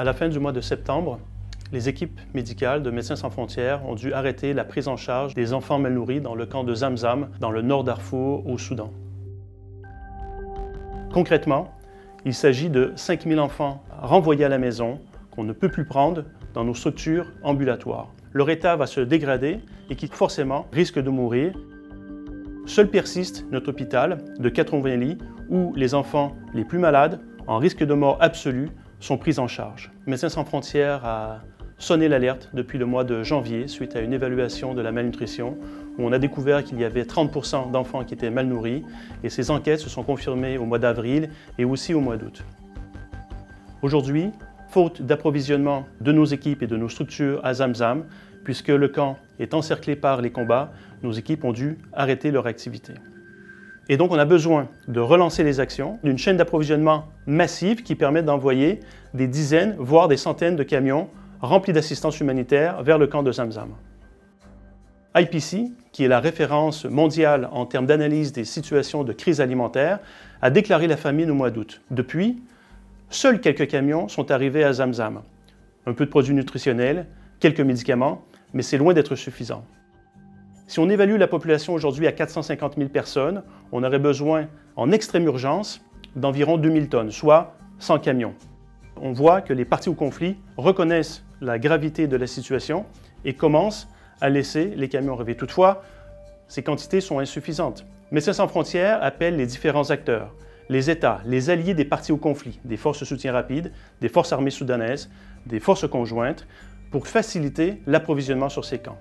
À la fin du mois de septembre, les équipes médicales de Médecins sans frontières ont dû arrêter la prise en charge des enfants mal nourris dans le camp de Zamzam, dans le nord Darfour, au Soudan. Concrètement, il s'agit de 5000 enfants renvoyés à la maison qu'on ne peut plus prendre dans nos structures ambulatoires. Leur état va se dégrader et qui forcément risquent de mourir. Seul persiste notre hôpital de 80 lits où les enfants les plus malades, en risque de mort absolue, sont pris en charge. Médecins sans frontières a sonné l'alerte depuis le mois de janvier suite à une évaluation de la malnutrition où on a découvert qu'il y avait 30% d'enfants qui étaient mal nourris et ces enquêtes se sont confirmées au mois d'avril et aussi au mois d'août. Aujourd'hui, faute d'approvisionnement de nos équipes et de nos structures à Zamzam, puisque le camp est encerclé par les combats, nos équipes ont dû arrêter leur activité. Et donc on a besoin de relancer les actions, d'une chaîne d'approvisionnement massive qui permet d'envoyer des dizaines, voire des centaines de camions remplis d'assistance humanitaire vers le camp de Zamzam. IPC, qui est la référence mondiale en termes d'analyse des situations de crise alimentaire, a déclaré la famine au mois d'août. Depuis, seuls quelques camions sont arrivés à Zamzam. Un peu de produits nutritionnels, quelques médicaments, mais c'est loin d'être suffisant. Si on évalue la population aujourd'hui à 450 000 personnes, on aurait besoin, en extrême urgence, d'environ 2000 tonnes, soit 100 camions. On voit que les parties au conflit reconnaissent la gravité de la situation et commencent à laisser les camions arriver. Toutefois, ces quantités sont insuffisantes. Médecins sans frontières appelle les différents acteurs, les États, les alliés des parties au conflit, des forces de soutien rapide, des forces armées soudanaises, des forces conjointes, pour faciliter l'approvisionnement sur ces camps.